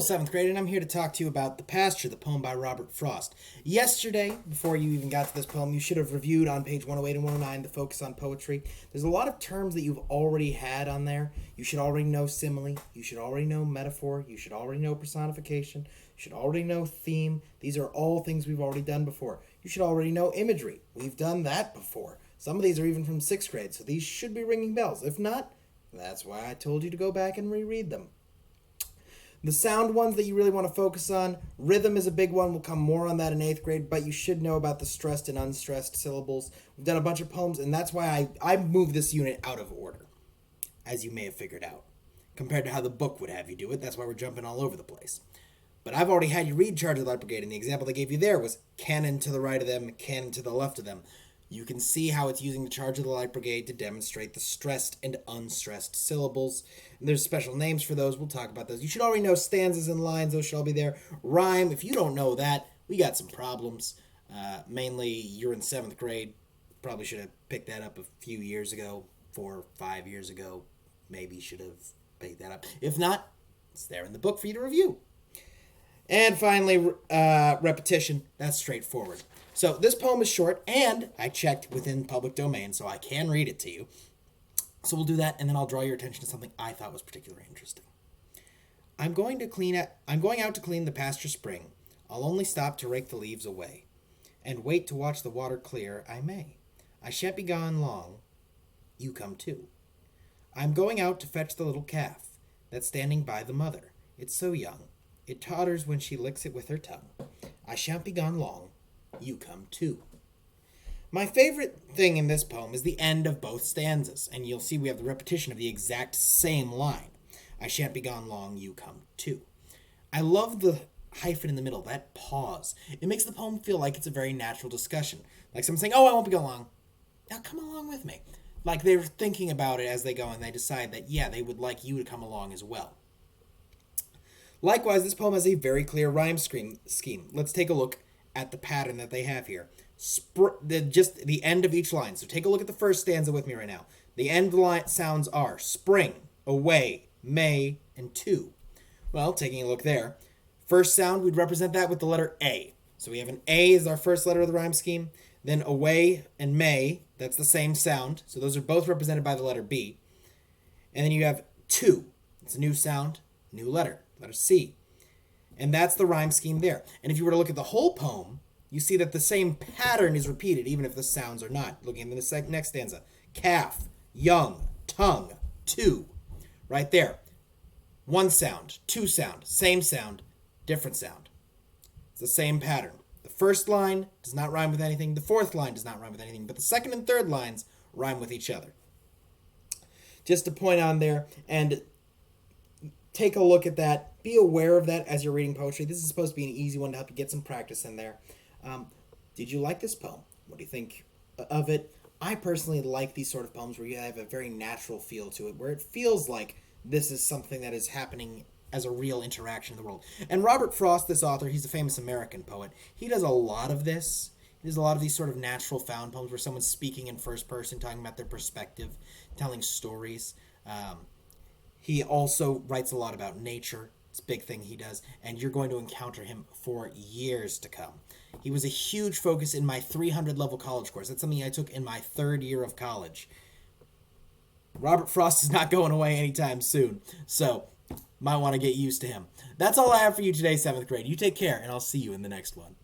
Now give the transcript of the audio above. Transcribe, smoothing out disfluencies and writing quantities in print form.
7th grade, and I'm here to talk to you about The Pasture, the poem by Robert Frost. Yesterday, before you even got to this poem, you should have reviewed on page 108 and 109 the focus on poetry. There's a lot of terms that you've already had on there. You should already know simile. You should already know metaphor. You should already know personification. You should already know theme. These are all things we've already done before. You should already know imagery. We've done that before. Some of these are even from 6th grade, so these should be ringing bells. If not, that's why I told you to go back and reread them. The sound ones that you really want to focus on, rhythm is a big one. We'll come more on that in 8th grade, but you should know about the stressed and unstressed syllables. We've done a bunch of poems, and that's why I moved this unit out of order, as you may have figured out, compared to how the book would have you do it. That's why we're jumping all over the place. But I've already had you read Charge of the Light Brigade, and the example they gave you there was cannon to the right of them, cannon to the left of them. You can see how it's using the Charge of the Light Brigade to demonstrate the stressed and unstressed syllables. And there's special names for those. We'll talk about those. You should already know stanzas and lines. Those should all be there. Rhyme. If you don't know that, we got some problems. Mainly, you're in 7th grade. Probably should have picked that up a few years ago. 4 or 5 years ago. Maybe should have picked that up. If not, it's there in the book for you to review. And finally, repetition. That's straightforward. So this poem is short, and I checked within public domain, so I can read it to you. So we'll do that, and then I'll draw your attention to something I thought was particularly interesting. I'm going out to clean the pasture spring. I'll only stop to rake the leaves away, and wait to watch the water clear. I may. I shan't be gone long. You come too. I'm going out to fetch the little calf that's standing by the mother. It's so young. It totters when she licks it with her tongue. I shan't be gone long. You come too. My favorite thing in this poem is the end of both stanzas, and you'll see we have the repetition of the exact same line. I shan't be gone long, you come too. I love the hyphen in the middle, that pause. It makes the poem feel like it's a very natural discussion. Like someone saying, oh, I won't be gone long. Now come along with me. Like they're thinking about it as they go, and they decide that, yeah, they would like you to come along as well. Likewise, this poem has a very clear rhyme scheme. Let's take a look at the pattern that they have here. Just the end of each line. So take a look at the first stanza with me right now. The end line sounds are spring, away, may, and to. Well, taking a look there. First sound, we'd represent that with the letter A. So we have an A as our first letter of the rhyme scheme. Then away and may, that's the same sound. So those are both represented by the letter B. And then you have to. It's a new sound, new letter C. And that's the rhyme scheme there. And if you were to look at the whole poem, you see that the same pattern is repeated, even if the sounds are not. Looking at the next stanza. Calf, young, tongue, to. Right there. One sound, two sound, same sound, different sound. It's the same pattern. The first line does not rhyme with anything. The fourth line does not rhyme with anything. But the second and third lines rhyme with each other. Just to point on there, and take a look at that. Be aware of that as you're reading poetry. This is supposed to be an easy one to help you get some practice in there. Did you like this poem? What do you think of it? I personally like these sort of poems where you have a very natural feel to it, where it feels like this is something that is happening as a real interaction in the world. And Robert Frost, this author, he's a famous American poet. He does a lot of this. He does a lot of these sort of natural found poems where someone's speaking in first person, talking about their perspective, telling stories. He also writes a lot about nature. It's a big thing he does, and you're going to encounter him for years to come. He was a huge focus in my 300 level college course. That's something I took in my 3rd year of college. Robert Frost is not going away anytime soon, so might want to get used to him. That's all I have for you today, 7th grade. You take care, and I'll see you in the next one.